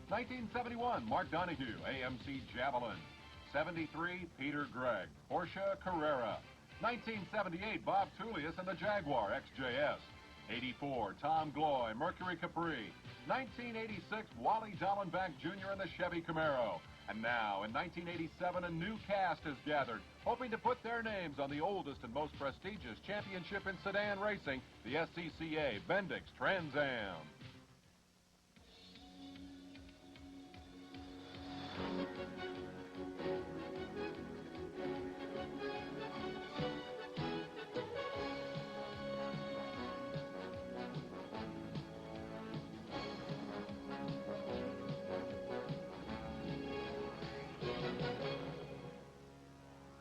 1971, Mark Donahue, AMC Javelin. 73, Peter Gregg, Porsche Carrera. 1978, Bob Tullius and the Jaguar XJS. 84, Tom Gloy, Mercury Capri. 1986, Wally Dallenbach Jr. and the Chevy Camaro. And now, in 1987, a new cast has gathered, hoping to put their names on the oldest and most prestigious championship in sedan racing, the SCCA Bendix Trans Am.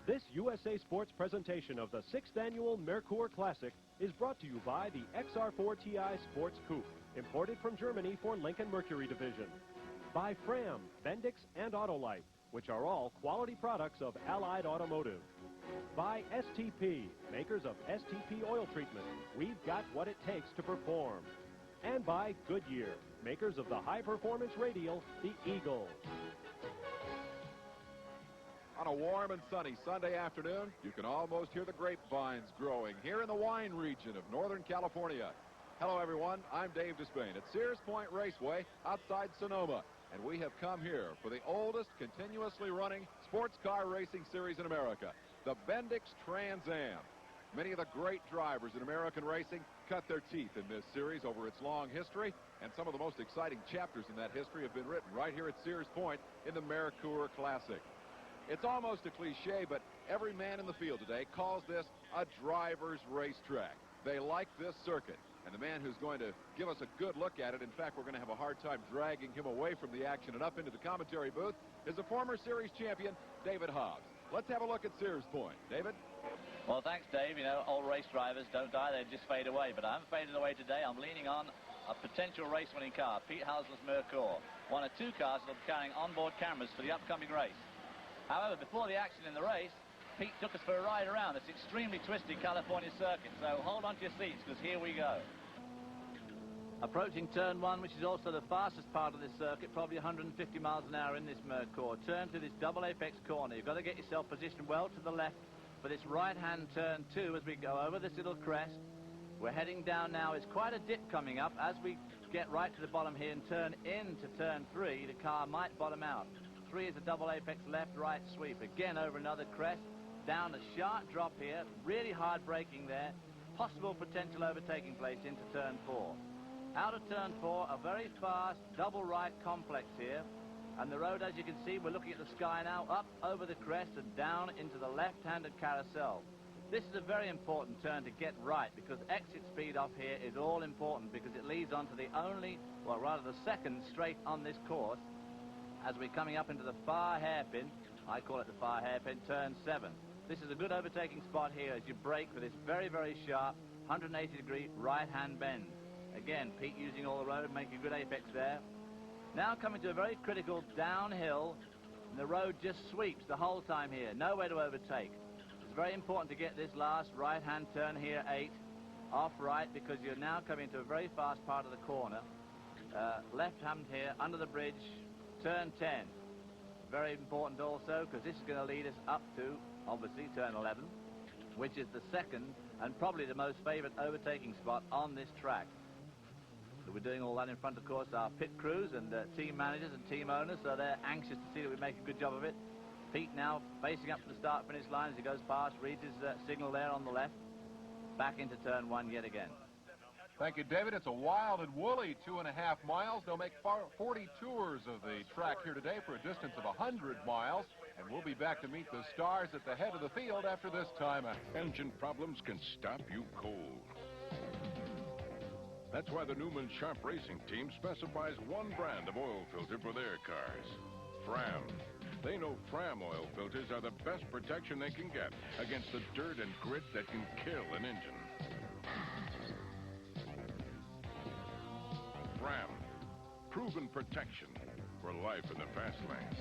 This USA Sports presentation of the 6th Annual Merkur Classic is brought to you by the XR4 TI Sports Coupe, imported from Germany for Lincoln Mercury Division. By Fram, Bendix, and Autolite, which are all quality products of Allied Automotive. By STP, makers of STP oil treatment. We've got what it takes to perform. And by Goodyear, makers of the high-performance radial, the Eagle. On a warm and sunny Sunday afternoon, you can almost hear the grapevines growing here in the wine region of Northern California. Hello, everyone. I'm Dave Despain at Sears Point Raceway outside Sonoma, and we have come here for the oldest continuously running sports car racing series in America, the Bendix Trans Am. Many of the great drivers in American racing cut their teeth in this series over its long history, and some of the most exciting chapters in that history have been written right here at Sears Point in the Merkur Classic. It's almost a cliche, but every man in the field today calls this a driver's racetrack. They like this circuit, and the man who's going to give us a good look at it, in fact, we're going to have a hard time dragging him away from the action and up into the commentary booth, is the former series champion, David Hobbs. Let's have a look at Sears Point. David? Well, thanks, Dave. You know, old race drivers don't die, they just fade away. But I haven't faded away today. I'm leaning on a potential race-winning car, Pete Houseman's Merkur, one of two cars that will be carrying onboard cameras for the upcoming race. However, before the action in the race, Pete took us for a ride around this extremely twisty California circuit. So hold on to your seats, because here we go. Approaching turn one, which is also the fastest part of this circuit, probably 150 miles an hour in this Merkur. Turn to this double apex corner. You've got to get yourself positioned well to the left for this right-hand turn two as we go over this little crest. We're heading down now. It's quite a dip coming up. As we get right to the bottom here and turn into turn three, the car might bottom out. 3 is a double apex left-right sweep. Again over another crest, down a sharp drop here, really hard braking there. Possible potential overtaking place into turn 4. Out of turn 4, a very fast double right complex here. And the road, as you can see, we're looking at the sky now, up over the crest and down into the left-handed carousel. This is a very important turn to get right, because exit speed off here is all important, because it leads on to the only, well, rather the second straight on this course, as we're coming up into the far hairpin. I call it the far hairpin, turn 7. This is a good overtaking spot here as you brake for this very, very sharp 180-degree right-hand bend. Again, Pete using all the road, making a good apex there. Now coming to a very critical downhill, and the road just sweeps the whole time here. Nowhere to overtake. It's very important to get this last right-hand turn here, 8, off right, because you're now coming to a very fast part of the corner. Left hand here, under the bridge, turn 10. Very important also, because this is going to lead us up to, obviously, turn 11, which is the second and probably the most favorite overtaking spot on this track. So we're doing all that in front, of course, our pit crews and team managers and team owners, so they're anxious to see that we make a good job of it. Pete now facing up to the start-finish line as he goes past, reads his signal there on the left. Back into turn 1 yet again. Thank you, David. It's a wild and woolly 2.5 miles. They'll make 40 tours of the track here today for a distance of 100 miles. And we'll be back to meet the stars at the head of the field after this timeout. Engine problems can stop you cold. That's why the Newman Sharp Racing Team specifies one brand of oil filter for their cars. Fram. They know Fram oil filters are the best protection they can get against the dirt and grit that can kill an engine. Fram. Proven protection for life in the fast lane.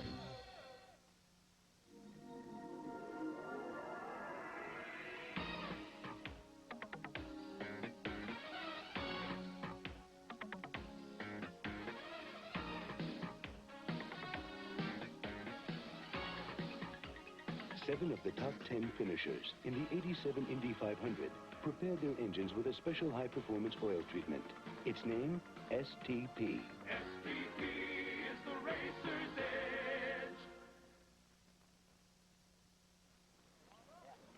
7 of the top 10 finishers in the 87 Indy 500 prepared their engines with a special high-performance oil treatment. Its name, STP. STP is the racer's edge.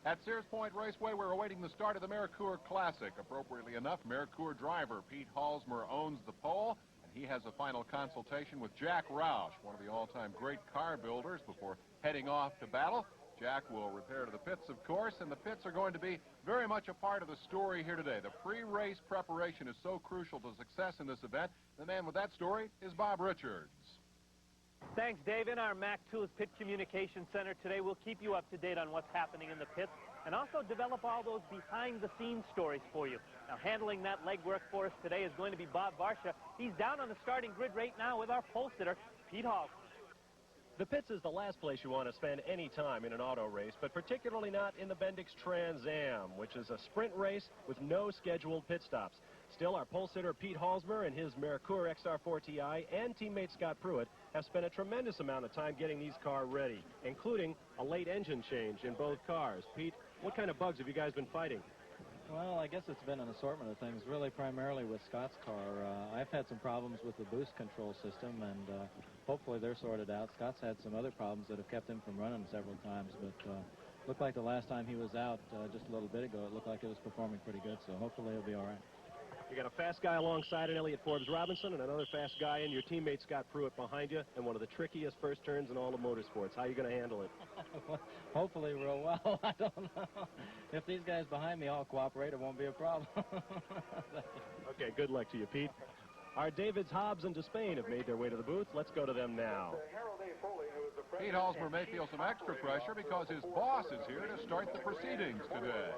At Sears Point Raceway, we're awaiting the start of the Mercure Classic. Appropriately enough, Mercure driver Pete Halsmer owns the pole, and he has a final consultation with Jack Roush, one of the all-time great car builders, before heading off to battle. Jack will repair to the pits, of course, and the pits are going to be very much a part of the story here today. The pre-race preparation is so crucial to success in this event. The man with that story is Bob Richards. Thanks, Dave. In our Mac Tools Pit Communication Center today, we'll keep you up to date on what's happening in the pits and also develop all those behind-the-scenes stories for you. Now, handling that legwork for us today is going to be Bob Varsha. He's down on the starting grid right now with our pole sitter, Pete Hall. The pits is the last place you want to spend any time in an auto race, but particularly not in the Bendix Trans Am, which is a sprint race with no scheduled pit stops. Still, our pole sitter Pete Halsmer and his Mercure XR4 Ti and teammate Scott Pruitt have spent a tremendous amount of time getting these cars ready, including a late engine change in both cars. Pete, what kind of bugs have you guys been fighting? Well, I guess it's been an assortment of things, really primarily with Scott's car. I've had some problems with the boost control system, and hopefully they're sorted out. Scott's had some other problems that have kept him from running several times, but looked like the last time he was out just a little bit ago, it looked like it was performing pretty good, so hopefully he'll be all right. You got a fast guy alongside in Elliott Forbes Robinson and another fast guy in your teammate Scott Pruitt behind you, and one of the trickiest first turns in all of motorsports. How are you going to handle it? Hopefully real well. I don't know. If these guys behind me all cooperate, it won't be a problem. Okay, good luck to you, Pete. Our Davids Hobbs and Despain have made their way to the booth. Let's go to them now. Pete Halsmer may feel some extra pressure because his boss is here to start the proceedings today.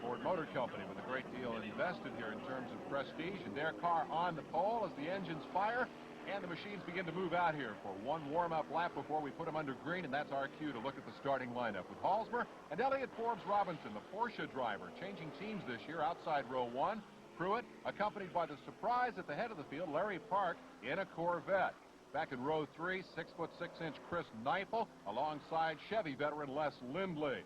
Ford Motor Company with a great deal invested here in terms of prestige, and their car on the pole as the engines fire and the machines begin to move out here for one warm-up lap before we put them under green, and that's our cue to look at the starting lineup with Halsmer and Elliott Forbes Robinson, the Porsche driver, changing teams this year outside row one. Pruitt, accompanied by the surprise at the head of the field, Larry Park in a Corvette. Back in row 3, 6'6" Chris Neifel alongside Chevy veteran Les Lindley.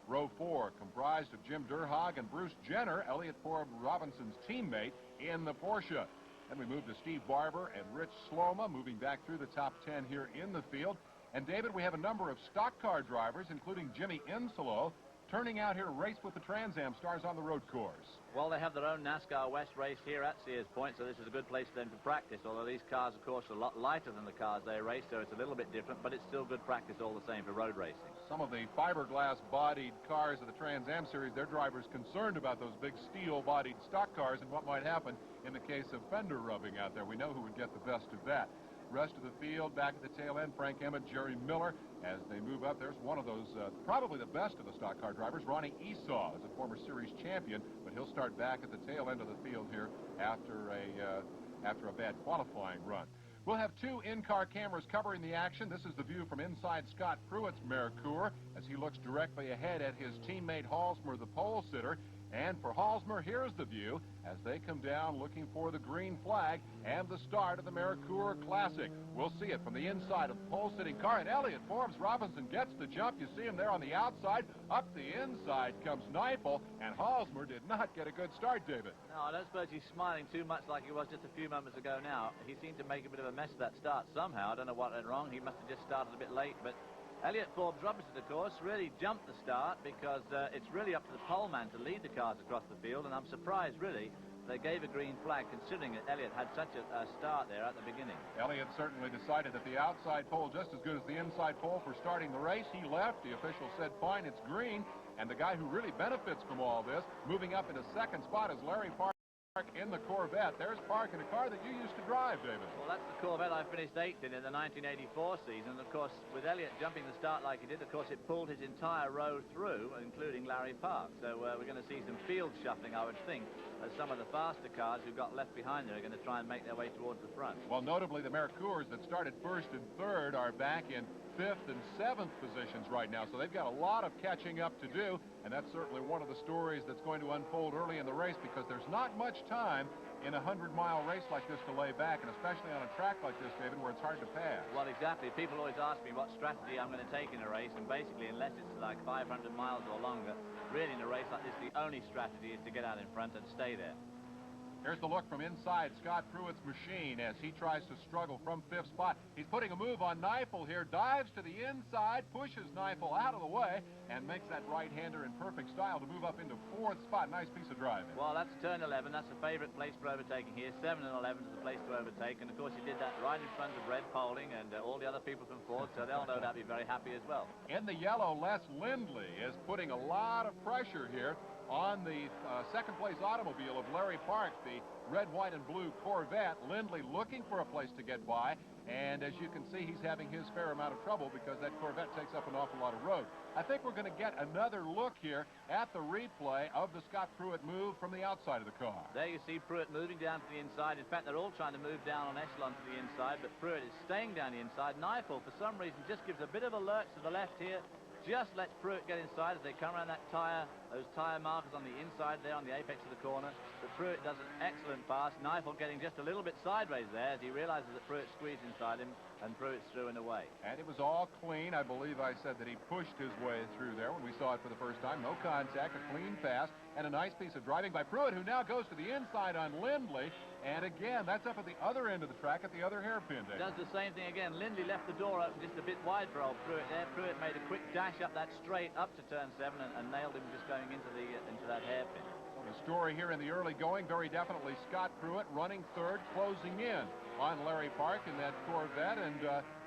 Row 4, comprised of Jim Durhag and Bruce Jenner, Elliott Forbes Robinson's teammate in the Porsche. Then we move to Steve Barber and Rich Sloma, moving back through the top 10 here in the field. And, David, we have a number of stock car drivers, including Jimmy Insolo, turning out here to race with the Trans Am stars on the road course. Well, they have their own NASCAR West race here at Sears Point, so this is a good place for them to practice, although these cars, of course, are a lot lighter than the cars they race, so it's a little bit different, but it's still good practice all the same for road racing. Some of the fiberglass-bodied cars of the Trans Am series, their drivers concerned about those big steel-bodied stock cars and what might happen in the case of fender rubbing out there. We know who would get the best of that. Rest of the field, back at the tail end, Frank Emmett, Jerry Miller. As they move up, there's one of those, probably the best of the stock car drivers, Ronnie Esau, is a former series champion, but he'll start back at the tail end of the field here after a bad qualifying run. We'll have two in-car cameras covering the action. This is the view from inside Scott Pruitt's Mercure as he looks directly ahead at his teammate Halsmer, the pole sitter. And for Halsmer, here's the view as they come down looking for the green flag and the start of the Mercure Classic. We'll see it from the inside of the pole-sitting car, and Elliott Forbes Robinson gets the jump. You see him there on the outside. Up the inside comes Neifel, and Halsmer did not get a good start, David. No, I don't suppose he's smiling too much like he was just a few moments ago now. He seemed to make a bit of a mess of that start somehow. I don't know what went wrong. He must have just started a bit late, but Elliott Forbes Robinson, of course, really jumped the start because it's really up to the pole man to lead the cars across the field, and I'm surprised, really, they gave a green flag considering that Elliott had such a start there at the beginning. Elliott certainly decided that the outside pole just as good as the inside pole for starting the race. He left. The official said, fine, it's green. And the guy who really benefits from all this, moving up into second spot, is Larry Park in the Corvette. There's Park in a car that you used to drive, David. Well, that's the Corvette I finished 8th in the 1984 season. Of course, with Elliott jumping the start like he did, of course, it pulled his entire row through, including Larry Park. So we're going to see some field shuffling, I would think, as some of the faster cars who got left behind there are going to try and make their way towards the front. Well, notably, the Mercures that started first and third are back in 5th and 7th positions right now, so they've got a lot of catching up to do, and that's certainly one of the stories that's going to unfold early in the race, because there's not much time in a 100-mile race like this to lay back, and especially on a track like this, David, where it's hard to pass. Well, exactly. People always ask me what strategy I'm going to take in a race, and basically, unless it's like 500 miles or longer, really in a race like this, the only strategy is to get out in front and stay there. Here's the look from inside Scott Pruitt's machine as he tries to struggle from 5th spot. He's putting a move on Neifel here, dives to the inside, pushes Neifel out of the way, and makes that right-hander in perfect style to move up into 4th spot. Nice piece of driving. Well, that's turn 11. That's a favorite place for overtaking here. 7 and 11 is the place to overtake, and of course he did that right in front of Red Poling and all the other people from Ford, so they'll no doubt be very happy as well. In the yellow, Les Lindley is putting a lot of pressure here on the second-place automobile of Larry Park, the red, white, and blue Corvette. Lindley looking for a place to get by, and as you can see, he's having his fair amount of trouble because that Corvette takes up an awful lot of road. I think we're going to get another look here at the replay of the Scott Pruitt move from the outside of the car. There you see Pruitt moving down to the inside. In fact, they're all trying to move down on echelon to the inside, but Pruitt is staying down the inside. Neifel, for some reason, just gives a bit of a lurch to the left here. Just lets Pruitt get inside as they come around that tire, those tire markers on the inside there on the apex of the corner. But Pruitt does an excellent pass. Neifel getting just a little bit sideways there as he realizes that Pruitt squeezed inside him, and Pruitt's through and away. And it was all clean. I believe I said that he pushed his way through there when we saw it for the first time. No contact, a clean pass, and a nice piece of driving by Pruitt, who now goes to the inside on Lindley. And again, that's up at the other end of the track at the other hairpin there. Does the same thing again. Lindley left the door open just a bit wide for old Pruitt there. Pruitt made a quick dash up that straight up to turn 7 and nailed him just going into that hairpin. The story here in the early going, very definitely Scott Pruitt running third, closing in on Larry Park in that Corvette. And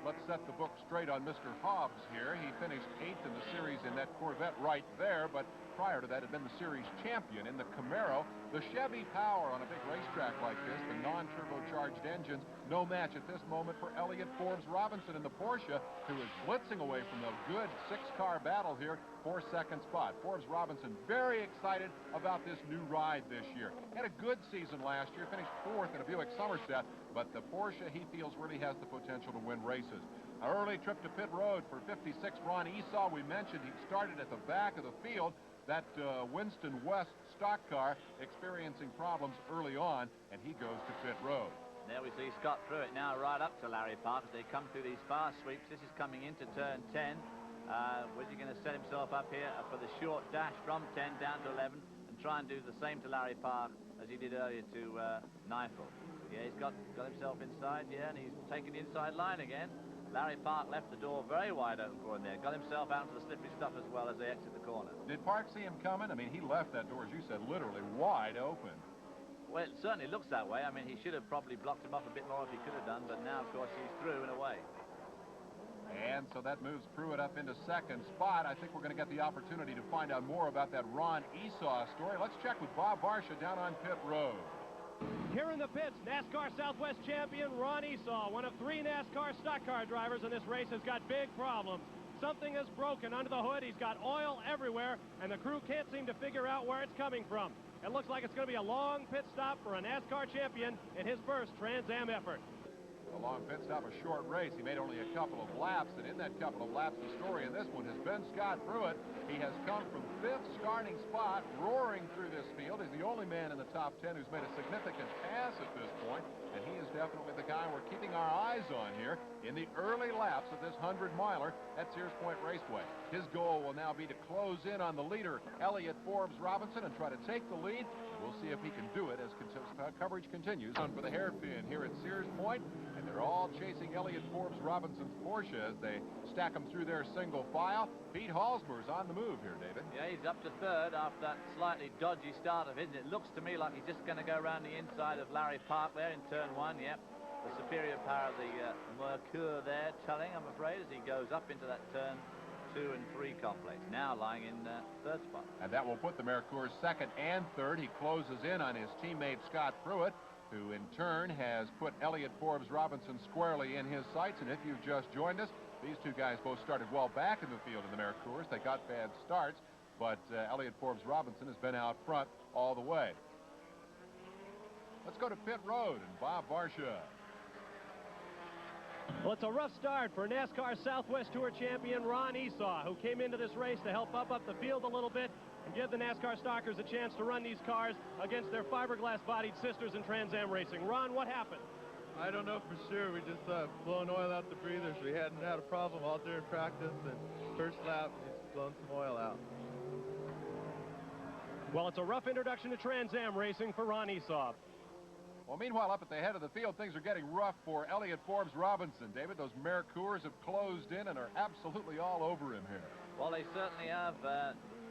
let's set the book straight on Mr. Hobbs here. He finished 8th in the series in that Corvette right there, but prior to that had been the series champion in the Camaro. The Chevy power on a big racetrack like this, the non-turbocharged engines, no match at this moment for Elliott Forbes Robinson in the Porsche, who is blitzing away from the good 6-car battle here for second spot. Forbes Robinson very excited about this new ride this year. Had a good season last year, finished 4th in a Buick Somerset, but the Porsche he feels really has the potential to win races. An early trip to pit road for 56 Ron Esau. We mentioned he started at the back of the field. That Winston West stock car experiencing problems early on, and he goes to pit road. There we see Scott Pruitt now right up to Larry Park as they come through these fast sweeps. This is coming into turn 10. Was he going to set himself up here for the short dash from 10 down to 11 and try and do the same to Larry Park as he did earlier to Neifel? Yeah, he's got himself inside, yeah, and he's taking the inside line again. Larry Park left the door very wide open for him there. Got himself out into the slippery stuff as well as they exit the corner. Did Park see him coming? I mean, he left that door, as you said, literally wide open. Well, it certainly looks that way. I mean, he should have probably blocked him off a bit more if he could have done, but now, of course, he's through and away. And so that moves Pruitt up into second spot. I think we're going to get the opportunity to find out more about that Ron Esau story. Let's check with Bob Barsha down on pit road. Here in the pits, NASCAR Southwest champion Ron Esau, one of 3 NASCAR stock car drivers in this race, has got big problems. Something is broken under the hood. He's got oil everywhere, and the crew can't seem to figure out where it's coming from. It looks like it's going to be a long pit stop for a NASCAR champion in his first Trans Am effort. A long pit stop, a short race. He made only a couple of laps, and in that couple of laps, the story in this one has been Scott Pruitt. He has come from 5th starting spot, roaring through this field. He's the only man in the top 10 who's made a significant pass at this point, and he is definitely the guy we're keeping our eyes on here in the early laps of this 100-miler at Sears Point Raceway. His goal will now be to close in on the leader, Elliott Forbes Robinson, and try to take the lead. We'll see if he can do it as coverage continues on for the hairpin here at Sears Point. And they're all chasing Elliott Forbes Robinson's Porsche as they stack them through their single file. Pete Halsmer's on the move here, David. Yeah, he's up to third after that slightly dodgy start of his. It looks to me like he's just going to go around the inside of Larry Park there in turn 1. Yep, the superior power of the Mercure there telling, I'm afraid, as he goes up into that turn 2 and 3 complex, now lying in third spot. And that will put the Mercure's second and third. He closes in on his teammate Scott Pruitt, who in turn has put Elliott Forbes Robinson squarely in his sights. And if you've just joined us, these two guys both started well back in the field in the Mercures. They got bad starts, but Elliott Forbes Robinson has been out front all the way. Let's go to pit road and Bob Barsha. Well, it's a rough start for NASCAR Southwest Tour champion Ron Esau, who came into this race to help up the field a little bit and give the NASCAR stalkers a chance to run these cars against their fiberglass-bodied sisters in Trans Am Racing. Ron, what happened? I don't know for sure. We just blown oil out the breathers. We hadn't had a problem all during practice, and first lap, he's blown some oil out. Well, it's a rough introduction to Trans Am Racing for Ron Esau. Well, meanwhile, up at the head of the field, things are getting rough for Elliott Forbes Robinson. David, those Mercures have closed in and are absolutely all over him here. Well, they certainly have.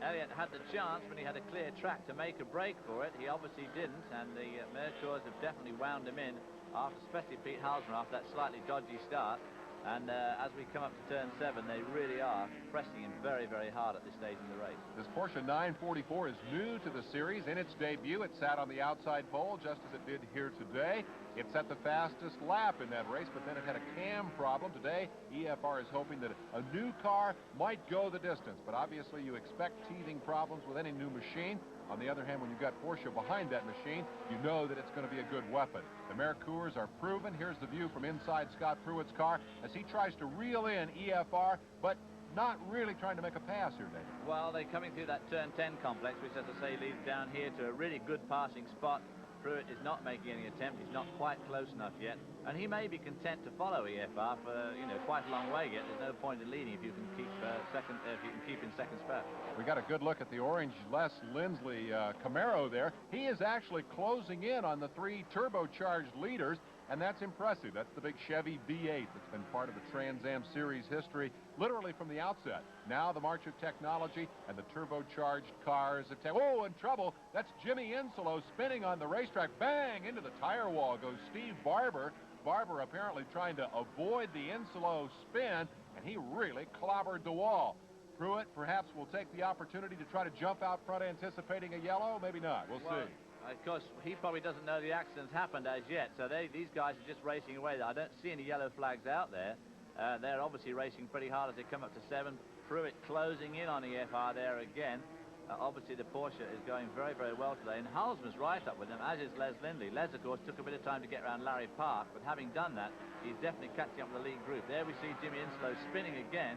Elliott had the chance when he had a clear track to make a break for it. He obviously didn't, and the Mercures have definitely wound him in, after, especially Pete Halsner, after that slightly dodgy start. And as we come up to turn 7, they really are pressing him very, very hard at this stage in the race. This Porsche 944 is new to the series. In its debut, it sat on the outside pole just as it did here today. It set the fastest lap in that race, but then it had a cam problem. Today, EFR is hoping that a new car might go the distance, but obviously you expect teething problems with any new machine. On the other hand, when you've got Porsche behind that machine, you know that it's going to be a good weapon. The Mercures are proven. Here's the view from inside Scott Pruitt's car as he tries to reel in EFR, but not really trying to make a pass here, David. Well, they're coming through that turn 10 complex, which, as I say, leads down here to a really good passing spot. Pruitt is not making any attempt. He's not quite close enough yet. And he may be content to follow EFR for, quite a long way yet. There's no point in leading if you can keep in second spot. We got a good look at the orange Les Lindsley Camaro there. He is actually closing in on the 3 turbocharged leaders, and that's impressive. That's the big Chevy V8 that's been part of the Trans Am Series history literally from the outset. Now the march of technology and the turbocharged cars. Oh, in trouble. That's Jimmy Insolo spinning on the racetrack. Bang! Into the tire wall goes Steve Barber. Barber apparently trying to avoid the Insolo spin, and he really clobbered the wall. Pruitt perhaps will take the opportunity to try to jump out front anticipating a yellow. Maybe not. We'll see. Of course, he probably doesn't know the accident's happened as yet, so these guys are just racing away. I don't see any yellow flags out there. They're obviously racing pretty hard as they come up to 7. Pruitt closing in on EFR there again. Obviously, the Porsche is going very, very well today, and Halsman's right up with them, as is Les Lindley. Les, of course, took a bit of time to get around Larry Park, but having done that, he's definitely catching up with the lead group. There we see Jimmy Insolo spinning again.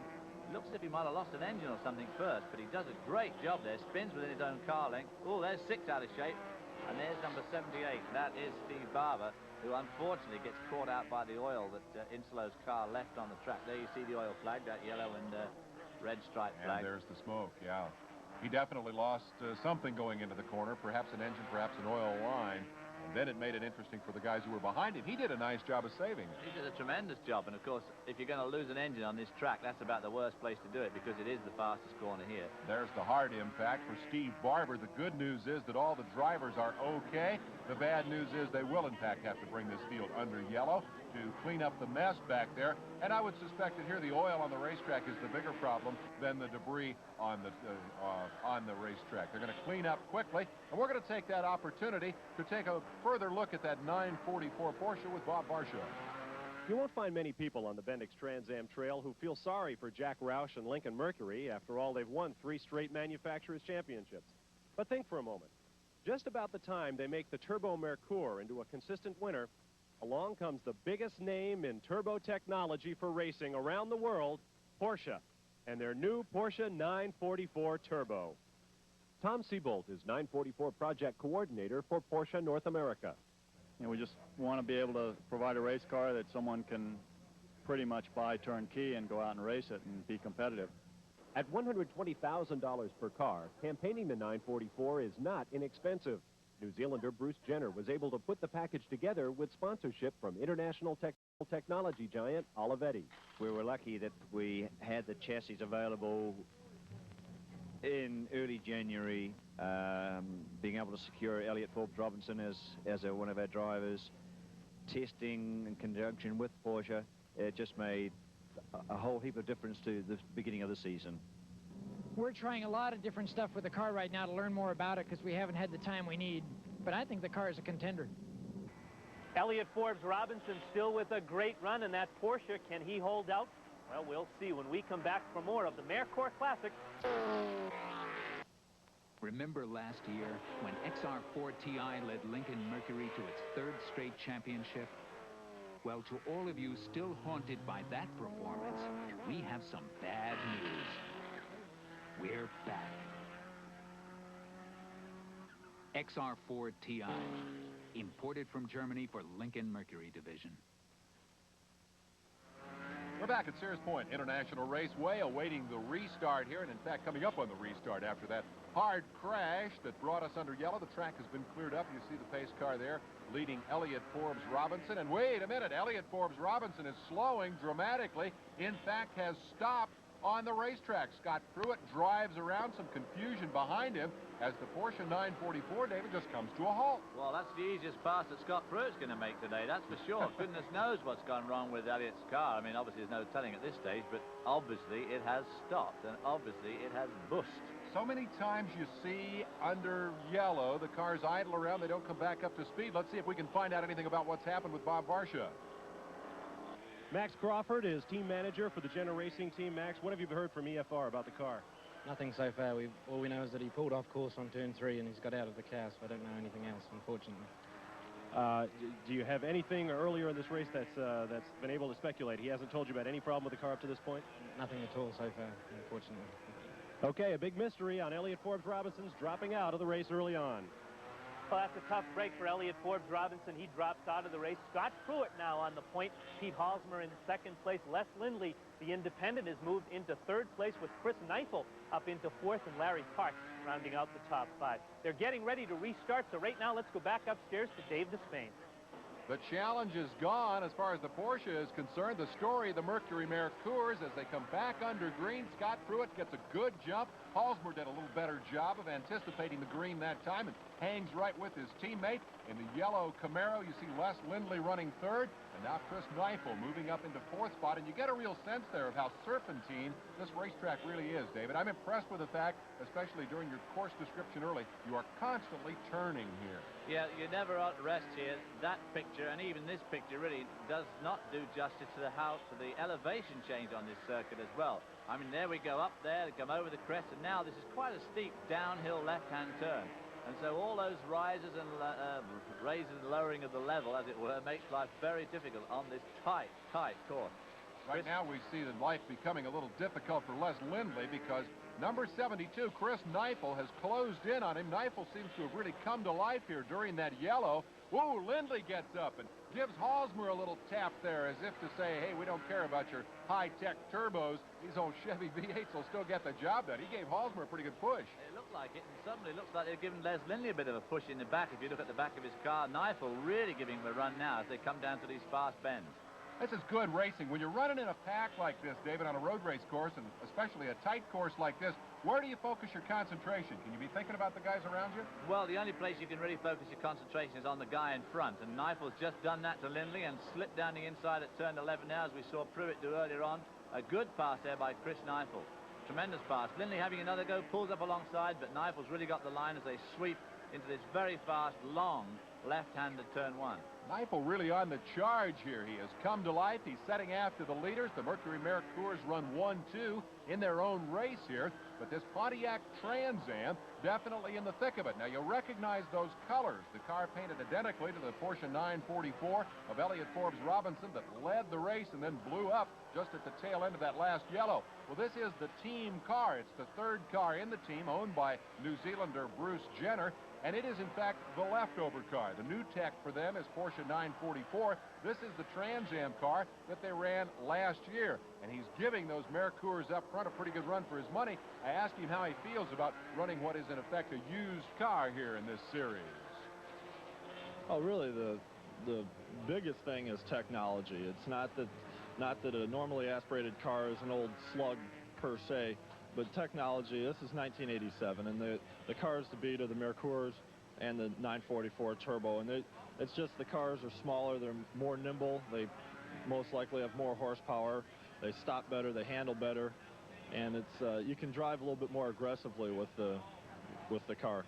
Looks as if he might have lost an engine or something first, but he does a great job there. Spins within his own car length. Oh, there's 6 out of shape. And there's number 78. That is Steve Barber, who unfortunately gets caught out by the oil that Insolo's car left on the track. There you see the oil flag, that yellow and red stripe flag. And there's the smoke, yeah. He definitely lost something going into the corner, perhaps an engine, perhaps an oil line. And then it made it interesting for the guys who were behind him. He did a nice job of saving it. He did a tremendous job, and of course, if you're going to lose an engine on this track, that's about the worst place to do it because it is the fastest corner here. There's the hard impact for Steve Barber. The good news is that all the drivers are okay. The bad news is they will, in fact, have to bring this field under yellow to clean up the mess back there. And I would suspect that here the oil on the racetrack is the bigger problem than the debris on the racetrack. They're going to clean up quickly, and we're going to take that opportunity to take a further look at that 944 Porsche with Bob Barshaw. You won't find many people on the Bendix Trans Am Trail who feel sorry for Jack Roush and Lincoln Mercury. After all, they've won 3 straight manufacturers' championships. But think for a moment. Just about the time they make the Turbo Mercure into a consistent winner, along comes the biggest name in turbo technology for racing around the world, Porsche, and their new Porsche 944 Turbo. Tom Seabolt is 944 project coordinator for Porsche North America. And we just want to be able to provide a race car that someone can pretty much buy turnkey and go out and race it and be competitive. At $120,000 per car, campaigning the 944 is not inexpensive. New Zealander Bruce Jenner was able to put the package together with sponsorship from international technology giant Olivetti. We were lucky that we had the chassis available in early January, being able to secure Elliott Forbes Robinson as one of our drivers. Testing in conjunction with Porsche, it just made a whole heap of difference to the beginning of the season. We're trying a lot of different stuff with the car right now to learn more about it because we haven't had the time we need. But I think the car is a contender. Elliott Forbes Robinson still with a great run in that Porsche. Can he hold out? Well, we'll see when we come back for more of the Mercure Classic. Remember last year when XR4 Ti led Lincoln Mercury to its 3rd straight championship? Well, to all of you still haunted by that performance, we have some bad news. We're back. XR4 Ti, imported from Germany for Lincoln Mercury Division. We're back at Sears Point International Raceway, awaiting the restart here, and in fact coming up on the restart after that hard crash that brought us under yellow. The track has been cleared up. You see the pace car there leading Elliott Forbes Robinson. And wait a minute, Elliott Forbes Robinson is slowing dramatically. In fact, has stopped on the racetrack. Scott Pruitt drives around, some confusion behind him as the Porsche 944, David, just comes to a halt. Well, that's the easiest pass that Scott Pruitt's going to make today, that's for sure. Goodness knows what's gone wrong with Elliott's car. I mean, obviously there's no telling at this stage, but obviously it has stopped, and obviously it has bust. So many times you see under yellow, the cars idle around, they don't come back up to speed. Let's see if we can find out anything about what's happened with Bob Varsha. Max Crawford is team manager for the Jenner Racing team. Max, what have you heard from EFR about the car? Nothing so far. All we know is that he pulled off course on turn 3 and he's got out of the car, so I don't know anything else, unfortunately. Do you have anything earlier in this race that's been able to speculate? He hasn't told you about any problem with the car up to this point? Nothing at all so far, unfortunately. Okay, a big mystery on Elliott Forbes Robinson's dropping out of the race early on. Well, that's a tough break for Elliott Forbes Robinson. He drops out of the race. Scott Pruitt now on the point. Pete Halsmer in second place. Les Lindley, the independent, has moved into third place with Chris Neifel up into fourth and Larry Parks rounding out the top 5. They're getting ready to restart, so right now let's go back upstairs to Dave Despain. The challenge is gone as far as the Porsche is concerned. The story of the Mercury Mercures as they come back under green. Scott Pruitt gets a good jump. Halsmer did a little better job of anticipating the green that time and hangs right with his teammate. In the yellow Camaro, you see Les Lindley running third, and now Chris Neifel moving up into fourth spot. And you get a real sense there of how serpentine this racetrack really is, David. I'm impressed with the fact, especially during your course description early, you are constantly turning here. Yeah, you never ought to rest here. That picture, and even this picture, really does not do justice to the elevation change on this circuit as well. I mean, there we go up there, come over the crest, and now this is quite a steep downhill left-hand turn. And so all those rises and raises and lowering of the level, as it were, makes life very difficult on this tight course. Right now we see the life becoming a little difficult for Les Lindley because number 72, Chris Neifel, has closed in on him. Neifel seems to have really come to life here during that yellow. Whoa, Lindley gets up and gives Halsmer a little tap there as if to say, hey, we don't care about your high-tech turbos. These old Chevy V8s will still get the job done. He gave Halsmer a pretty good push. It looked like it, and suddenly it looks like they're giving Les Lindley a bit of a push in the back. If you look at the back of his car, Neifel really giving him a run now as they come down to these fast bends. This is good racing. When you're running in a pack like this, David, on a road race course, and especially a tight course like this, where do you focus your concentration? Can you be thinking about the guys around you? Well, the only place you can really focus your concentration is on the guy in front, and Neifel's just done that to Lindley and slipped down the inside at turn 11 now, as we saw Pruitt do earlier on. A good pass there by Chris Neifel. Tremendous pass. Lindley having another go, pulls up alongside, but Neifel's really got the line as they sweep into this very fast, long left-handed turn 1. Neifel really on the charge here. He has come to life. He's setting after the leaders. The Mercury Mercures run 1-2 in their own race here. But this Pontiac Trans Am definitely in the thick of it. Now, you'll recognize those colors. The car painted identically to the Porsche 944 of Elliott Forbes Robinson that led the race and then blew up just at the tail end of that last yellow. Well, this is the team car. It's the third car in the team, owned by New Zealander Bruce Jenner. And it is, in fact, the leftover car. The new tech for them is Porsche 944. This is the Trans Am car that they ran last year. And he's giving those Mercures up front a pretty good run for his money. I asked him how he feels about running what is, in effect, a used car here in this series. Oh, really, the biggest thing is technology. It's not that a normally aspirated car is an old slug per se, but technology. This is 1987, and the cars to beat are the Mercures and the 944 Turbo. And it's just the cars are smaller, they're more nimble, they most likely have more horsepower, they stop better, they handle better, and it's you can drive a little bit more aggressively with the car.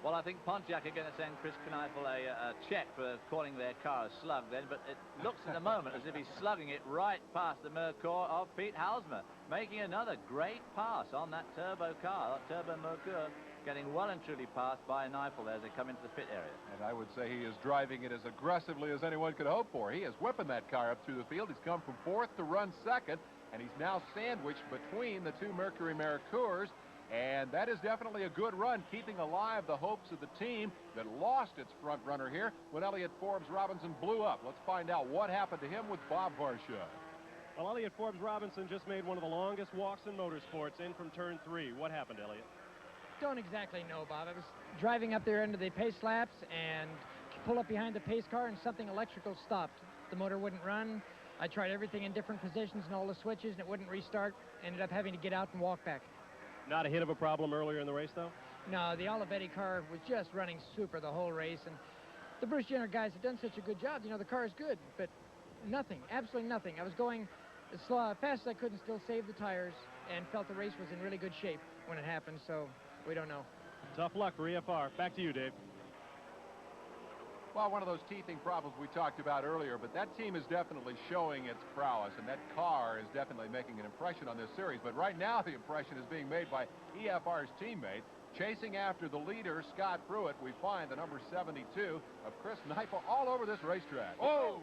Well, I think Pontiac are going to send Chris Neifel a check for calling their car a slug then, but it looks at the moment as if he's slugging it right past the Mercure of Pete Halsmer, making another great pass on that turbo car, that turbo Mercure. getting well and truly passed by Neifel as they come into the pit area. And I would say he is driving it as aggressively as anyone could hope for. He is whipping that car up through the field. He's come from 4th to run 2nd, and he's now sandwiched between the two Mercury Mercurs. And that is definitely a good run, keeping alive the hopes of the team that lost its front runner here when Elliott Forbes Robinson blew up. Let's find out what happened to him with Bob Varsha. Well, Elliott Forbes Robinson just made one of the longest walks in motorsports in from turn 3. What happened, Elliott? Don't exactly know, Bob. I was driving up there into the pace laps and pull up behind the pace car, and something electrical stopped. The motor wouldn't run. I tried everything in different positions and all the switches, and it wouldn't restart. Ended up having to get out and walk back. Not a hint of a problem earlier in the race, though? No, the Olivetti car was just running super the whole race, and the Bruce Jenner guys have done such a good job. You know, the car is good, but nothing, absolutely nothing. I was going as fast as I could and still save the tires, and felt the race was in really good shape when it happened, so we don't know. Tough luck for EFR. Back to you, Dave. Well, one of those teething problems we talked about earlier, but that team is definitely showing its prowess, and that car is definitely making an impression on this series. But right now, the impression is being made by EFR's teammate. Chasing after the leader, Scott Pruitt, we find the number 72 of Chris Neifel all over this racetrack. Oh!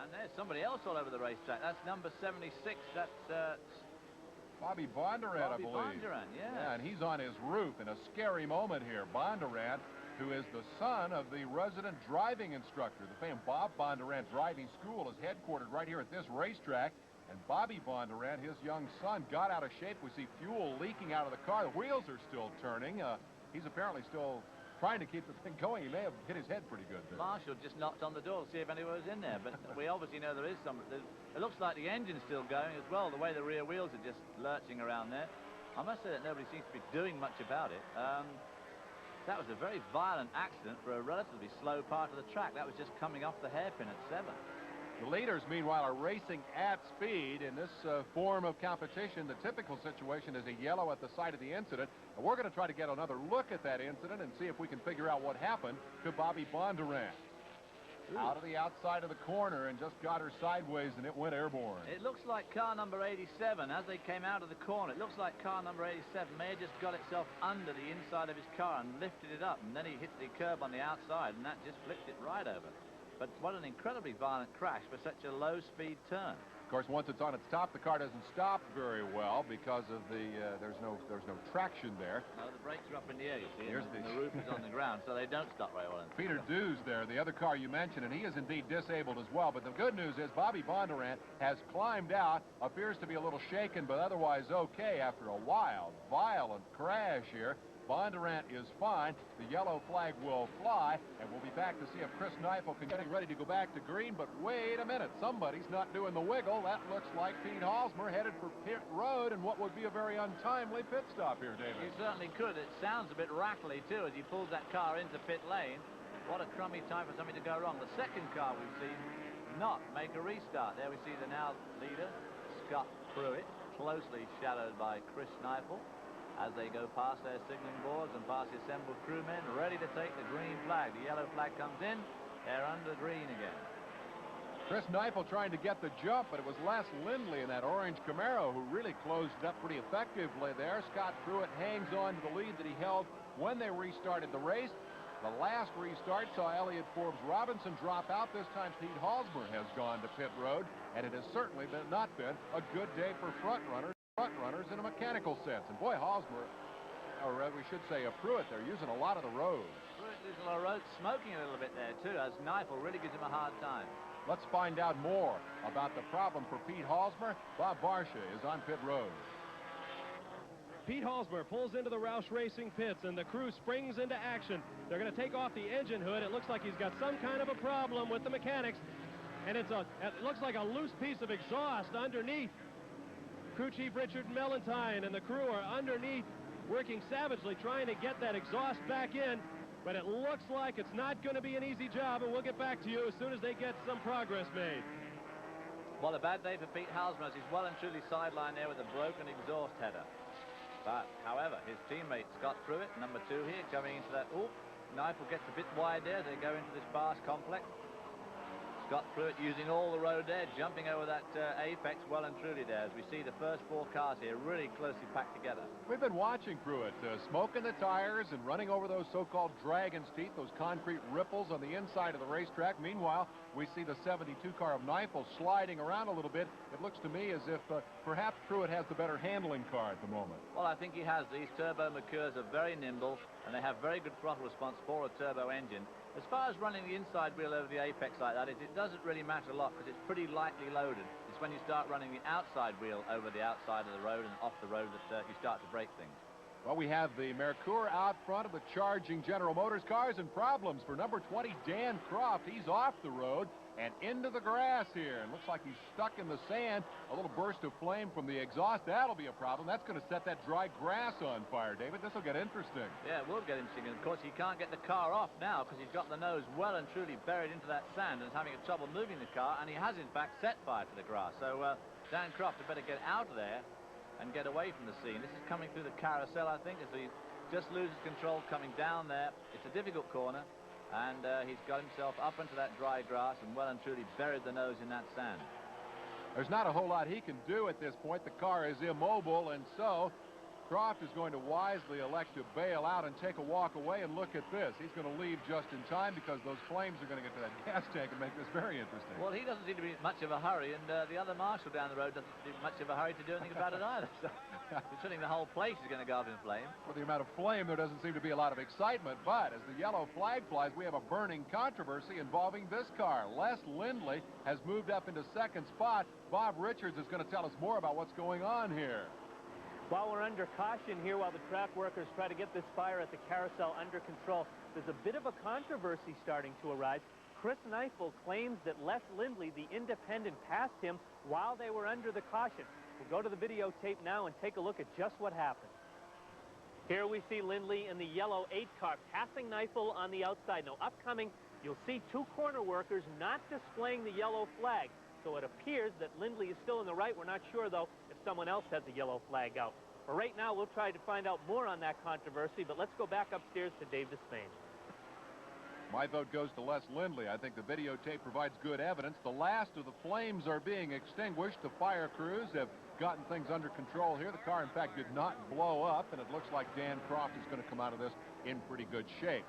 And there's somebody else all over the racetrack. That's number 76. That's Bobby Bondurant, I believe. Bondurant, yeah. Yeah, and he's on his roof in a scary moment here. Bondurant, who is the son of the resident driving instructor. The famed Bob Bondurant Driving School is headquartered right here at this racetrack. And Bobby Bondurant, his young son, got out of shape. We see fuel leaking out of the car. The wheels are still turning. He's apparently still trying to keep the thing going. He may have hit his head pretty good there. Marshall just knocked on the door to see if anyone was in there, but we obviously know there is some. It looks like the engine's still going as well, the way the rear wheels are just lurching around there. I must say that nobody seems to be doing much about it. That was a very violent accident for a relatively slow part of the track. That was just coming off the hairpin at 7. The leaders, meanwhile, are racing at speed. In this form of competition, the typical situation is a yellow at the site of the incident. And we're going to try to get another look at that incident and see if we can figure out what happened to Bobby Bondurant. Out of the outside of the corner and just got her sideways, and it went airborne. It looks like car number 87, as they came out of the corner, it looks like car number 87 may have just got itself under the inside of his car and lifted it up, and then he hit the curb on the outside, and that just flipped it right over. But what an incredibly violent crash for such a low-speed turn. Of course, once it's on its top, the car doesn't stop very well because of the there's no traction there. No, the brakes are up in the air, you see, Here's and the roof is on the ground, so they don't stop very well. Peter Dews there, the other car you mentioned, and he is indeed disabled as well. But the good news is Bobby Bondurant has climbed out, appears to be a little shaken, but otherwise okay after a wild, violent crash here. Bondurant is fine. The yellow flag will fly, and we'll be back to see if Chris Neifel can getting ready to go back to green. But wait a minute, somebody's not doing the wiggle. That looks like Pete Halsmer headed for pit road and what would be a very untimely pit stop here, David. You certainly could. It sounds a bit rattly, too, as he pulls that car into pit lane. What a crummy time for something to go wrong. The second car we've seen not make a restart. There we see the now leader, Scott Pruitt, closely shadowed by Chris Neifel, as they go past their signaling boards and past the assembled crewmen, ready to take the green flag. The yellow flag comes in, they're under green again. Chris Neifel trying to get the jump, but it was Les Lindley in that orange Camaro who really closed it up pretty effectively there. Scott Pruitt hangs on to the lead that he held when they restarted the race. The last restart saw Elliott Forbes Robinson drop out. This time Pete Halsmer has gone to pit road, and it has certainly not been a good day for front runners in a mechanical sense. And boy, Halsmer, or we should say Pruitt, they're using a lot of the road. Pruitt using a lot of road, smoking a little bit there too, as Neifel really gives him a hard time. Let's find out more about the problem for Pete Halsmer. Bob Varsha is on pit road. Pete Halsmer pulls into the Roush Racing pits, and the crew springs into action. They're going to take off the engine hood. It looks like he's got some kind of a problem with the mechanics, and it looks like a loose piece of exhaust underneath. Crew Chief Richard Melentine and the crew are underneath, working savagely, trying to get that exhaust back in, but it looks like it's not going to be an easy job, and we'll get back to you as soon as they get some progress made. Well, a bad day for Pete Halsmer as he's well and truly sidelined there with a broken exhaust header. But, however, his teammate Scott Pruitt, number 2 here, coming into that. Oh, Neifel gets a bit wide there as they go into this fast complex. Scott Pruitt using all the road there, jumping over that apex well and truly there, as we see the first 4 cars here really closely packed together. We've been watching Pruitt smoking the tires and running over those so-called dragon's teeth, those concrete ripples on the inside of the racetrack. Meanwhile, we see the 72 car of Neifel sliding around a little bit. It looks to me as if perhaps Pruitt has the better handling car at the moment. Well, I think he has. These turbo Mercures are very nimble, and they have very good throttle response for a turbo engine. As far as running the inside wheel over the apex like that, it doesn't really matter a lot because it's pretty lightly loaded. It's when you start running the outside wheel over the outside of the road and off the road that you start to break things. Well, we have the Mercure out front of the charging General Motors cars, and problems for number 20, Dan Croft. He's off the road and into the grass here. And looks like he's stuck in the sand. A little burst of flame from the exhaust. That'll be a problem. That's going to set that dry grass on fire, David. This will get interesting. Yeah, it will get interesting. And, of course, he can't get the car off now because he's got the nose well and truly buried into that sand and is having trouble moving the car. And he has, in fact, set fire to the grass. So Dan Croft had better get out of there and get away from the scene. This is coming through the carousel, I think, as he just loses control coming down there. It's a difficult corner, and he's got himself up into that dry grass and well and truly buried the nose in that sand. There's not a whole lot he can do at this point. The car is immobile, and so Croft is going to wisely elect to bail out and take a walk away. And look at this. He's going to leave just in time because those flames are going to get to that gas tank and make this very interesting. Well, he doesn't seem to be in much of a hurry, and the other marshal down the road doesn't seem much of a hurry to do anything about it either. So, considering the whole place is going to go up in flames. With the amount of flame, there doesn't seem to be a lot of excitement. But as the yellow flag flies, we have a burning controversy involving this car. Les Lindley has moved up into second spot. Bob Richards is going to tell us more about what's going on here. While we're under caution here, while the track workers try to get this fire at the carousel under control, there's a bit of a controversy starting to arise. Chris Neifel claims that Les Lindley, the independent, passed him while they were under the caution. We'll go to the videotape now and take a look at just what happened. Here we see Lindley in the yellow 8 car passing Neifel on the outside. Now, upcoming, you'll see 2 corner workers not displaying the yellow flag. So it appears that Lindley is still in the right. We're not sure, though, if someone else has a yellow flag out. But right now, we'll try to find out more on that controversy, but let's go back upstairs to Dave Despain. My vote goes to Les Lindley. I think the videotape provides good evidence. The last of the flames are being extinguished. The fire crews have gotten things under control here. The car, in fact, did not blow up, and it looks like Dan Croft is going to come out of this in pretty good shape.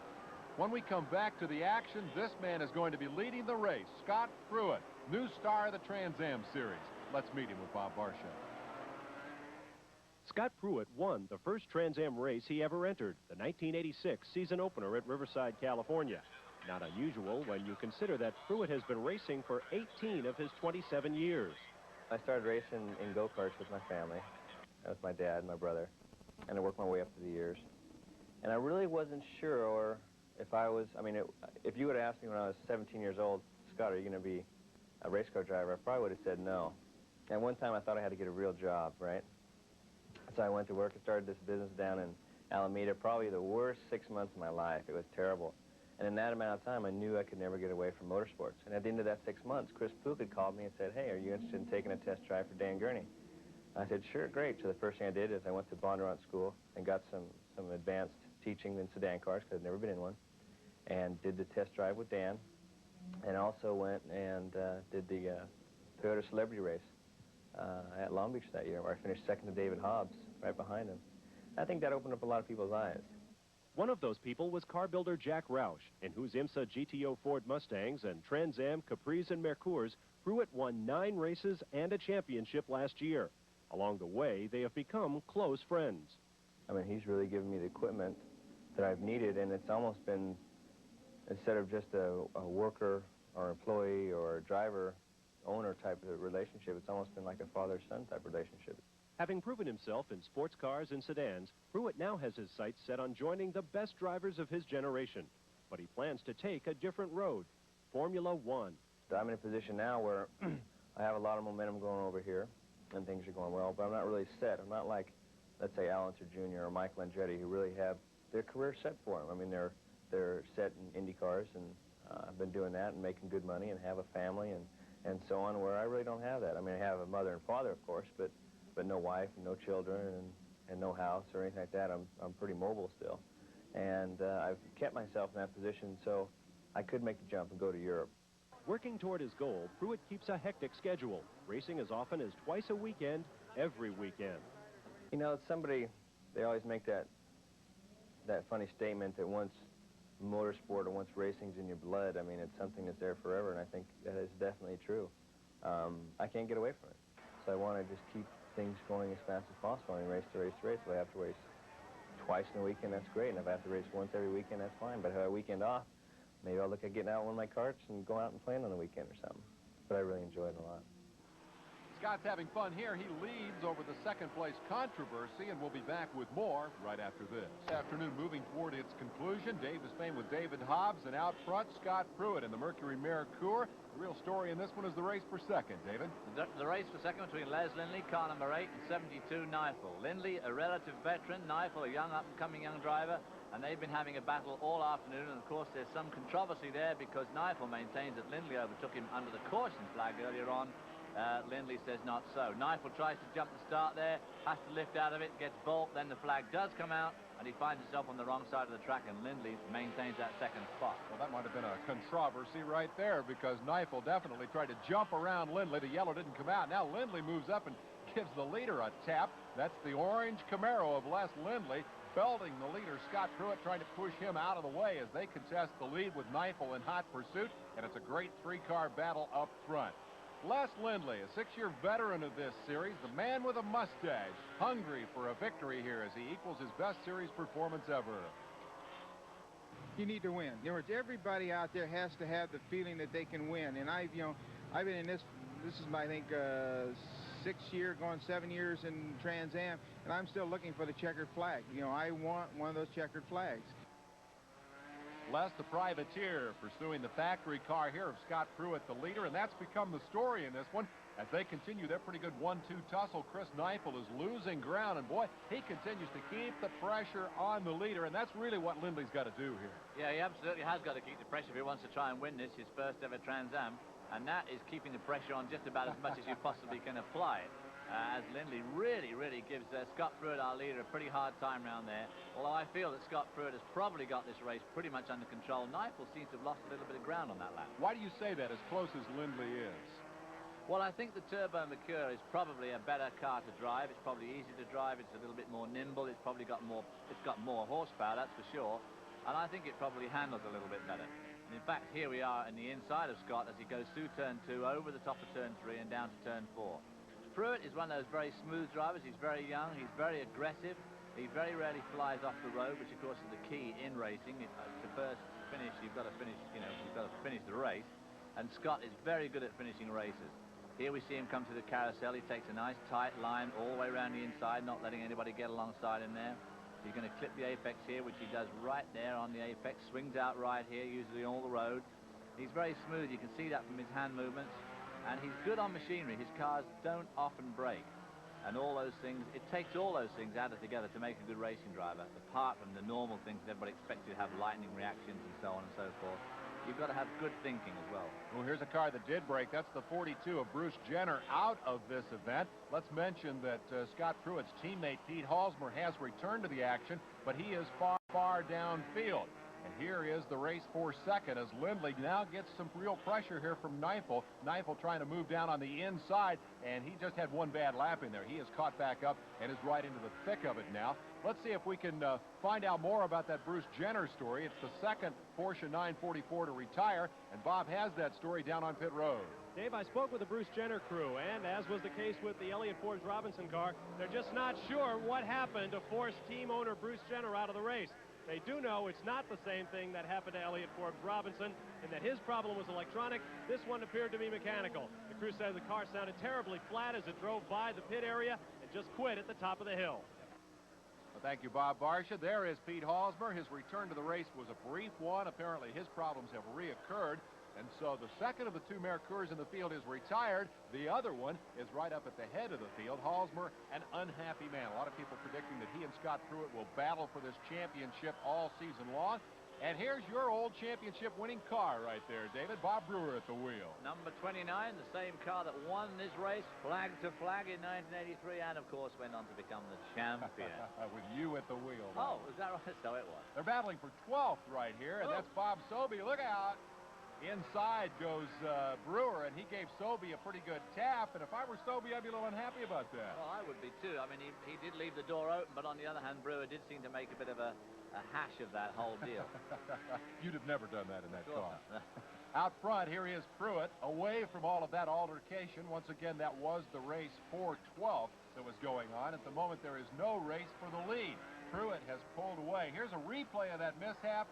When we come back to the action, this man is going to be leading the race. Scott Pruitt, new star of the Trans Am Series. Let's meet him with Bob Barsha. Scott Pruitt won the first Trans Am race he ever entered, the 1986 season opener at Riverside, California. Not unusual when you consider that Pruitt has been racing for 18 of his 27 years. I started racing in go-karts with my family. That was my dad and my brother. And I worked my way up through the years. And I really wasn't sure if I was, if you would have asked me when I was 17 years old, Scott, are you going to be a race car driver? I probably would have said no. And one time I thought I had to get a real job, right? So I went to work and started this business down in Alameda, probably the worst 6 months of my life. It was terrible. And in that amount of time, I knew I could never get away from motorsports. And at the end of that 6 months, Chris Pook had called me and said, hey, are you interested in taking a test drive for Dan Gurney? I said, sure, great. So the first thing I did is I went to Bondurant School and got some advanced teaching in sedan cars, because I'd never been in one, and did the test drive with Dan, and also went and did the Toyota Celebrity Race at Long Beach that year, where I finished second to David Hobbs, right behind him. I think that opened up a lot of people's eyes. One of those people was car builder Jack Roush, in whose IMSA GTO Ford Mustangs and Trans Am, Capris, and Mercures, Pruitt won 9 races and a championship last year. Along the way, they have become close friends. He's really given me the equipment that I've needed, and it's almost been, instead of just a worker or employee or driver owner type of relationship, it's almost been like a father-son type relationship. Having proven himself in sports cars and sedans, Pruitt now has his sights set on joining the best drivers of his generation. But he plans to take a different road, Formula One. I'm in a position now where I have a lot of momentum going over here, and things are going well, but I'm not really set. I'm not like, let's say, Al Unser Jr. or Michael Andretti, who really have their career set for them. They're set in Indy cars, and I've been doing that and making good money and have a family and so on, where I really don't have that. I have a mother and father, of course, but no wife and no children and no house or anything like that. I'm pretty mobile still. And I've kept myself in that position so I could make the jump and go to Europe. Working toward his goal, Pruitt keeps a hectic schedule, racing as often as twice a weekend, every weekend. You know, they always make that funny statement that once motorsport or once racing's in your blood, I mean, it's something that's there forever, and I think that is definitely true. I can't get away from it. So I want to just keep things going as fast as possible. I mean, race to race to race. If I have to race twice in a weekend, that's great. And if I have to race once every weekend, that's fine. But if I have a weekend off, maybe I'll look at getting out one of my karts and go out and playing on the weekend or something. But I really enjoy it a lot. Scott's having fun here. He leads over the second-place controversy, and we'll be back with more right after this. Afternoon moving toward its conclusion. Dave Despain with David Hobbs, and out front, Scott Pruitt in the Mercury Mercure. The real story in this one is the race for second, David. The race for second between Les Lindley, car number 8, and 72 Neifel. Lindley, a relative veteran, Neifel, a young up-and-coming young driver, and they've been having a battle all afternoon, and of course there's some controversy there because Neifel maintains that Lindley overtook him under the caution flag earlier on. Lindley says not so. Neifel tries to jump the start there, has to lift out of it, gets balked, then the flag does come out, and he finds himself on the wrong side of the track, and Lindley maintains that second spot. Well, that might have been a controversy right there because Neifel definitely tried to jump around Lindley. The yellow didn't come out. Now Lindley moves up and gives the leader a tap. That's the orange Camaro of Les Lindley, belting the leader, Scott Pruitt, trying to push him out of the way as they contest the lead with Neifel in hot pursuit, and it's a great three-car battle up front. Les Lindley, a 6-year veteran of this series, the man with a mustache, hungry for a victory here as he equals his best series performance ever. You need to win. In other words, everybody out there has to have the feeling that they can win. And I've been in this is my, I think, 6th year, going 7 years in Trans Am, and I'm still looking for the checkered flag. I want one of those checkered flags. Les, the privateer, pursuing the factory car here of Scott Pruitt, the leader, and that's become the story in this one. As they continue their pretty good 1-2 tussle, Chris Neifel is losing ground, and boy, he continues to keep the pressure on the leader, and that's really what Lindley's got to do here. Yeah, he absolutely has got to keep the pressure if he wants to try and win this, his first ever Trans Am, and that is keeping the pressure on just about as much as you possibly can apply it. As Lindley really gives Scott Pruitt, our leader, a pretty hard time around there. Although I feel that Scott Pruitt has probably got this race pretty much under control. Neifel seems to have lost a little bit of ground on that lap. Why do you say that, as close as Lindley is? Well, I think the Turbo Mercure is probably a better car to drive. It's probably easier to drive. It's a little bit more nimble. It's probably got more horsepower, that's for sure. And I think it probably handles a little bit better. And in fact, here we are in the inside of Scott as he goes through turn 2, over the top of turn 3, and down to turn 4. Pruitt is one of those very smooth drivers. He's very young. He's very aggressive. He very rarely flies off the road, which of course is the key in racing. To first finish, you've got to finish the race. And Scott is very good at finishing races. Here we see him come to the carousel. He takes a nice tight line all the way around the inside, not letting anybody get alongside him there. He's going to clip the apex here, which he does right there on the apex. Swings out right here, usually on the road. He's very smooth. You can see that from his hand movements. And he's good on machinery. His cars don't often break. And all those things, it takes all those things added together to make a good racing driver, apart from the normal things that everybody expects you to have, lightning reactions and so on and so forth. You've got to have good thinking as well. Well, here's a car that did break. That's the 42 of Bruce Jenner out of this event. Let's mention that Scott Pruitt's teammate Pete Halsmer has returned to the action, but he is far downfield. And here is the race for second as Lindley now gets some real pressure here from Neifel. Neifel trying to move down on the inside, and he just had one bad lap in there. He is caught back up and is right into the thick of it now. Let's see if we can find out more about that Bruce Jenner story. It's the second Porsche 944 to retire, and Bob has that story down on pit road. Dave, I spoke with the Bruce Jenner crew, and as was the case with the Elliott Forbes Robinson car, they're just not sure what happened to force team owner Bruce Jenner out of the race. They do know it's not the same thing that happened to Elliott Forbes Robinson, and that his problem was electronic. This one appeared to be mechanical. The crew said the car sounded terribly flat as it drove by the pit area and just quit at the top of the hill. Well, thank you, Bob Barsha. There is Pete Halsmer. His return to the race was a brief one. Apparently his problems have reoccurred. And so the second of the two Mercures in the field is retired. The other one is right up at the head of the field. Halsmer, an unhappy man. A lot of people predicting that he and Scott Pruitt will battle for this championship all season long. And here's your old championship-winning car right there, David. Bob Brewer at the wheel. Number 29, the same car that won this race, flag to flag in 1983, and, of course, went on to become the champion. With you at the wheel. Oh, is that right? So it was. They're battling for 12th right here, and that's Bob Sobey. Look out. Inside goes Brewer, and he gave Sobey a pretty good tap, and if I were Sobey, I'd be a little unhappy about that. Well, I would be too. I mean, he did leave the door open, but on the other hand, Brewer did seem to make a bit of a hash of that whole deal. You'd have never done that in that Sure car. not. Out front, here is Pruitt, away from all of that altercation. Once again, that was the race for 12th that was going on. At the moment, there is no race for the lead. Pruitt has pulled away. Here's a replay of that mishap.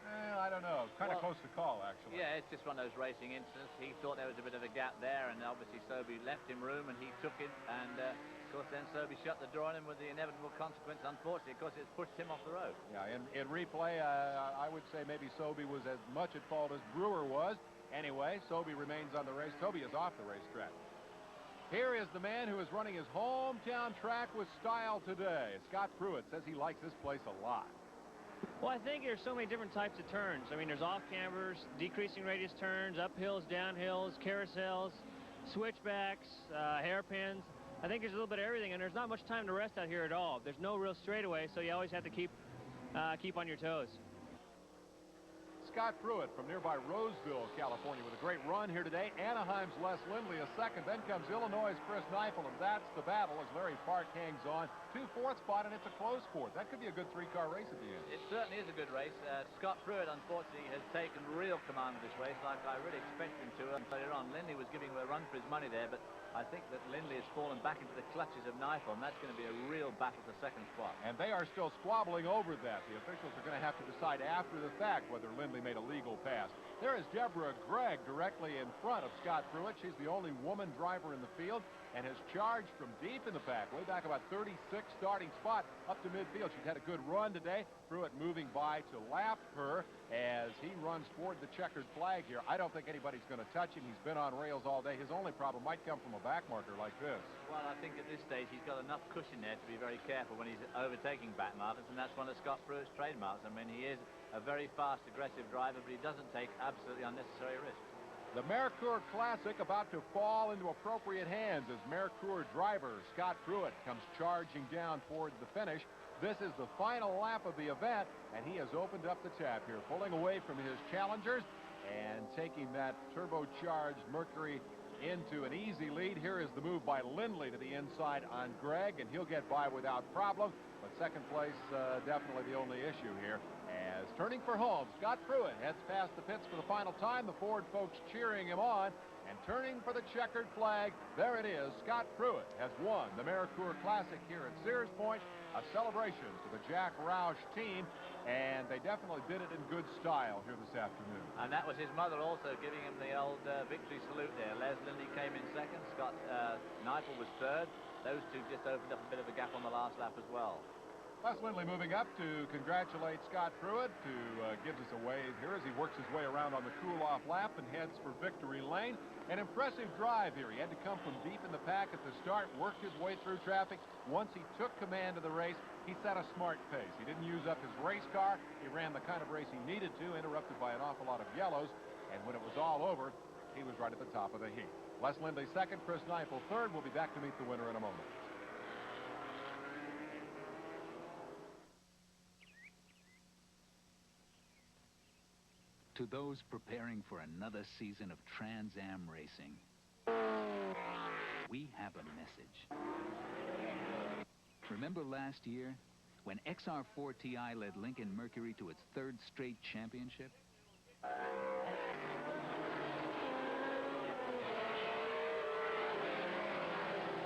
I don't know. Kind of close to call, actually. Yeah, it's just one of those racing incidents. He thought there was a bit of a gap there, and obviously Sobey left him room, and he took it. And, of course, then Sobey shut the door on him with the inevitable consequence, unfortunately, because it's pushed him off the road. Yeah, in replay, I would say maybe Sobey was as much at fault as Brewer was. Anyway, Sobey remains on the race. Sobey is off the racetrack. Here is the man who is running his hometown track with style today. Scott Pruitt says he likes this place a lot. Well, I think there's so many different types of turns. I mean, there's off-cambers, decreasing radius turns, uphills, downhills, carousels, switchbacks, hairpins. I think there's a little bit of everything, and there's not much time to rest out here at all. There's no real straightaway, so you always have to keep on your toes. Scott Pruitt from nearby Roseville, California, with a great run here today. Anaheim's Les Lindley a second. Then comes Illinois' Chris Neifel, and that's the battle as Larry Park hangs on to fourth spot, and it's a close fourth. That could be a good three-car race at the end. It certainly is a good race. Scott Pruitt, unfortunately, has taken real command of this race, like I really expected him to earlier on. Lindley was giving him a run for his money there, but I think that Lindley has fallen back into the clutches of Neifel, and that's going to be a real battle for second spot. And they are still squabbling over that. The officials are going to have to decide after the fact whether Lindley made a legal pass. There is Deborah Gregg directly in front of Scott Pruitt. She's the only woman driver in the field and has charged from deep in the pack, way back about 36 starting spot up to midfield. She's had a good run today. Pruitt moving by to lap her as he runs toward the checkered flag here. I don't think anybody's going to touch him. He's been on rails all day. His only problem might come from a back marker like this. Well, I think at this stage he's got enough cushion there to be very careful when he's overtaking back markers, and that's one of Scott Pruitt's trademarks. I mean, he is a very fast, aggressive driver, but he doesn't take absolutely unnecessary risks. The Mercure Classic about to fall into appropriate hands as Mercure driver Scott Pruitt comes charging down toward the finish. This is the final lap of the event, and he has opened up the tap here, pulling away from his challengers and taking that turbocharged Mercury into an easy lead. Here is the move by Lindley to the inside on Gregg, and he'll get by without problem. But second place, definitely the only issue here. As turning for home, Scott Pruitt heads past the pits for the final time. The Ford folks cheering him on. And turning for the checkered flag, there it is. Scott Pruitt has won the Mercure Classic here at Sears Point. A celebration to the Jack Roush team. And they definitely did it in good style here this afternoon. And that was his mother also giving him the old victory salute there. Les Lindley came in second. Scott Neifel was third. Those two just opened up a bit of a gap on the last lap as well. Les Lindley moving up to congratulate Scott Pruitt, who gives us a wave here as he works his way around on the cool-off lap and heads for victory lane. An impressive drive here. He had to come from deep in the pack at the start, worked his way through traffic. Once he took command of the race, he set a smart pace. He didn't use up his race car. He ran the kind of race he needed to, interrupted by an awful lot of yellows. And when it was all over, he was right at the top of the heat. Les Lindley second, Chris Neifel third. We'll be back to meet the winner in a moment. To those preparing for another season of Trans Am racing, we have a message. Remember last year when XR4 Ti led Lincoln Mercury to its third straight championship?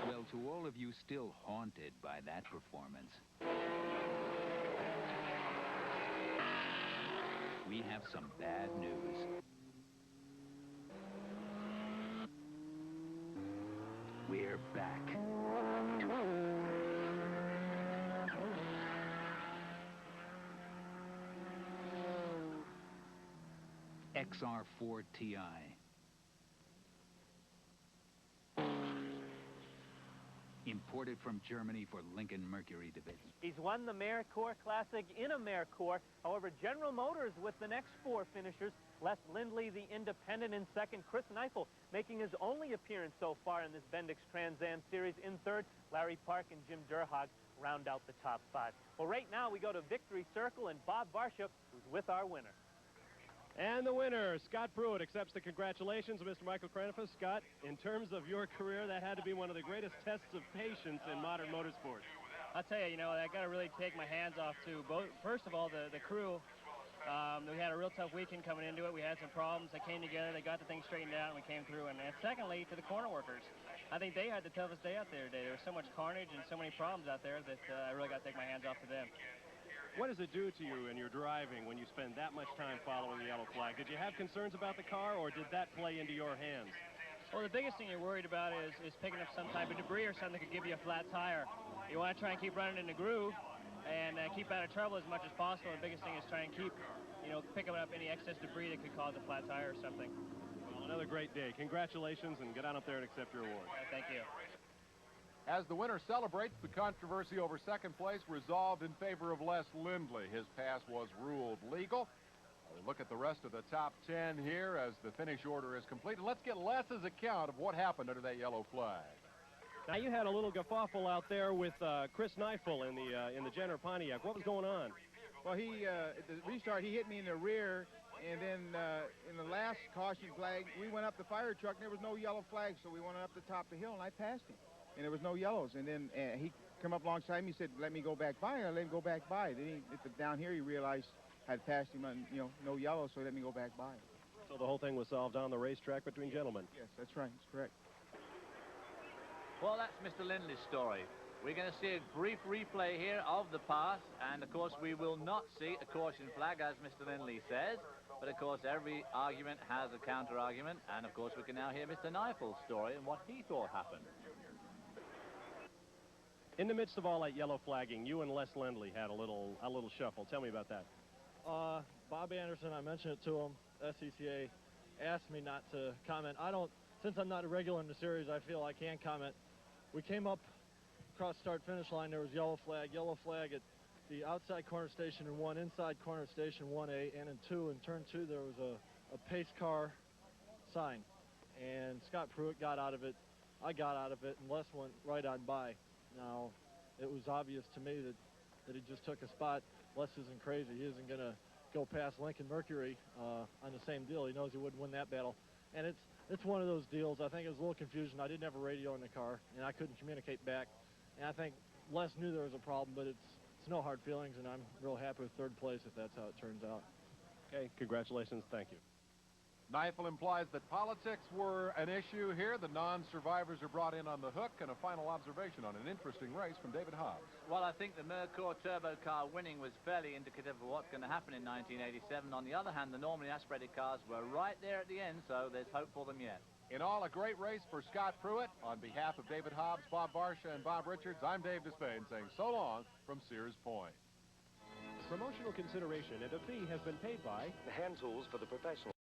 Well, to all of you still haunted by that performance, we have some bad news. We're back. XR4 Ti. Imported from Germany for Lincoln Mercury division. He's won the Mercure Classic in a Mercure. However, General Motors with the next four finishers. Les Lindley, the independent, in second. Chris Neifel making his only appearance so far in this Bendix Trans Am Series in third. Larry Park and Jim Durhog round out the top five. Well, right now we go to Victory Circle and Bob Varshook, who's with our winner. And the winner, Scott Pruitt, accepts the congratulations of Mr. Michael Krenifus. Scott, in terms of your career, that had to be one of the greatest tests of patience in modern motorsports. I'll tell you, I got to really take my hands off, too. First of all, the crew, we had a real tough weekend coming into it. We had some problems. They came together. They got the thing straightened out, and we came through. And secondly, to the corner workers. I think they had the toughest day out there today. There was so much carnage and so many problems out there that I really got to take my hands off to them. What does it do to you in your driving when you spend that much time following the yellow flag? Did you have concerns about the car, or did that play into your hands? Well, the biggest thing you're worried about is picking up some type of debris or something that could give you a flat tire. You want to try and keep running in the groove and keep out of trouble as much as possible. The biggest thing is try and keep, picking up any excess debris that could cause a flat tire or something. Well, another great day. Congratulations, and get on up there and accept your award. Thank you. As the winner celebrates, the controversy over second place resolved in favor of Les Lindley. His pass was ruled legal. We'll look at the rest of the top 10 here as the finish order is complete. And let's get Les's account of what happened under that yellow flag. Now, you had a little guffaw out there with Chris Neifel in the Jenner Pontiac. What was going on? Well, at the restart, he hit me in the rear, and then in the last caution flag, we went up the fire truck, and there was no yellow flag, so we went up the top of the hill, and I passed him. And there was no yellows. And then he come up alongside me, he said, let me go back by. And I let him go back by. Then down here, he realized I had passed him on, no yellow, so he let me go back by. So the whole thing was solved on the racetrack between gentlemen? Yes, that's right. That's correct. Well, that's Mr. Lindley's story. We're going to see a brief replay here of the pass. And, of course, we will not see a caution flag, as Mr. Lindley says. But, of course, every argument has a counter-argument. And, of course, we can now hear Mr. Neifel's story and what he thought happened. In the midst of all that yellow flagging, you and Les Lindley had a little shuffle. Tell me about that. Bob Anderson, I mentioned it to him. SCCA asked me not to comment. Since I'm not a regular in the series, I feel I can comment. We came up across start-finish line. There was yellow flag at the outside corner station in 1, inside corner station 1A, and in 2. In turn 2, there was a pace car sign. And Scott Pruitt got out of it. I got out of it, and Les went right on by. Now, it was obvious to me that he just took a spot. Les isn't crazy. He isn't going to go past Lincoln Mercury on the same deal. He knows he wouldn't win that battle. And it's one of those deals. I think it was a little confusion. I didn't have a radio in the car, and I couldn't communicate back. And I think Les knew there was a problem, but it's no hard feelings, and I'm real happy with third place if that's how it turns out. Okay, congratulations. Thank you. Neifel implies that politics were an issue here. The non-survivors are brought in on the hook, and a final observation on an interesting race from David Hobbs. Well, I think the Merkur Turbo car winning was fairly indicative of what's going to happen in 1987. On the other hand, the normally aspirated cars were right there at the end, so there's hope for them yet. In all, a great race for Scott Pruitt. On behalf of David Hobbs, Bob Barsha, and Bob Richards, I'm Dave Despain saying so long from Sears Point. Promotional consideration and a fee has been paid by The hand tools for the professional.